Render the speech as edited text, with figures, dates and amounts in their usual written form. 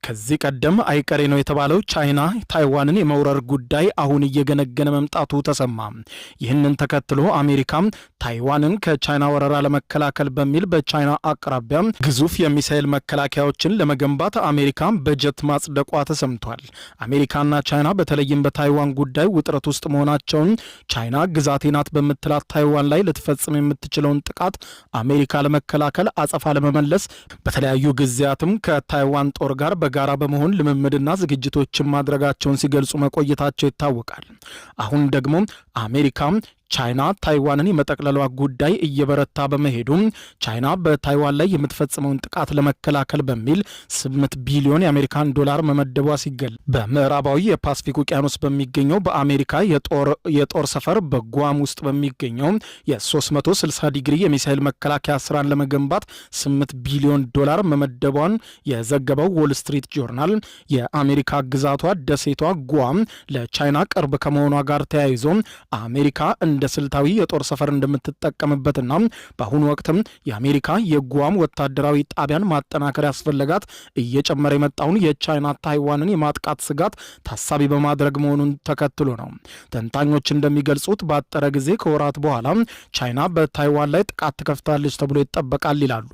ከዚህ ቀደም አይቀሬ ነው የተባለው ቻይና ታይዋንን የመውረር ጉዳይ አሁን እየገነገነ መምጣቱ ተሰማ። ይህንን ተከትሎ አሜሪካ ታይዋንን ከቻይና ወረራ ለመከላከል በሚል በቻይና አቅራቢያ ግዙፍ የሚሳኤል መከላከያዎችን ለመገንባት አሜሪካ በጀት ማጽደቋ ተሰምቷል። አሜሪካና ቻይና በተለይም በታይዋን ጉዳይ ውጥረት ውስጥ መሆናቸውን ቻይና ግዛቴ ናት በምትላት ታይዋን ላይ ልትፈጽም የምትችለውን ጥቃት አሜሪካ ለመከላከል አጸፋ ለመመለስ በተለያዩ ጊዜያትም ከታይዋን ጦር ጋር በጋራ በመሆን ልምምድና ዝግጅቶችን ማድረጋቸውን ሲገልጹ መቆየታቸው ይታወቃል። አሁን ደግሞ አሜሪካ ቻይና ታይዋንን የመጠቅለሏ ጉዳይ እየበረታ በመሄዱ ቻይና በታይዋን ላይ የምትፈጽመውን ጥቃት ለመከላከል በሚል 8 ቢሊዮን የአሜሪካን ዶላር መመደቧ ሲገለጽ በምዕራባዊ የፓሲፊክ ውቅያኖስ በሚገኘው በአሜሪካ የጦር ሰፈር በጓም ውስጥ በሚገኘው የ360 ዲግሪ የሚሳኤል መከላከያ ስራን ለመገንባት 8 ቢሊዮን ዶላር መመደቧን የዘገበው ዎል ስትሪት ጆርናል የአሜሪካ ግዛቷ ደሴቷ ጓም ለቻይና ቅርብ ከመሆኗ ጋር ተያይዞ አሜሪካ እንደ ስልታዊ የጦር ሰፈር እንደምትጠቀምበትና በአሁኑ ወቅትም የአሜሪካ የጓም ወታደራዊ ጣቢያን ማጠናከር ያስፈለጋት እየጨመረ የመጣውን የቻይና ታይዋንን የማጥቃት ስጋት ታሳቢ በማድረግ መሆኑን ተከትሎ ነው። ተንታኞች እንደሚገልጹት ባጠረ ጊዜ ከወራት በኋላ ቻይና በታይዋን ላይ ጥቃት ትከፍታለች ተብሎ ይጠበቃል ይላሉ።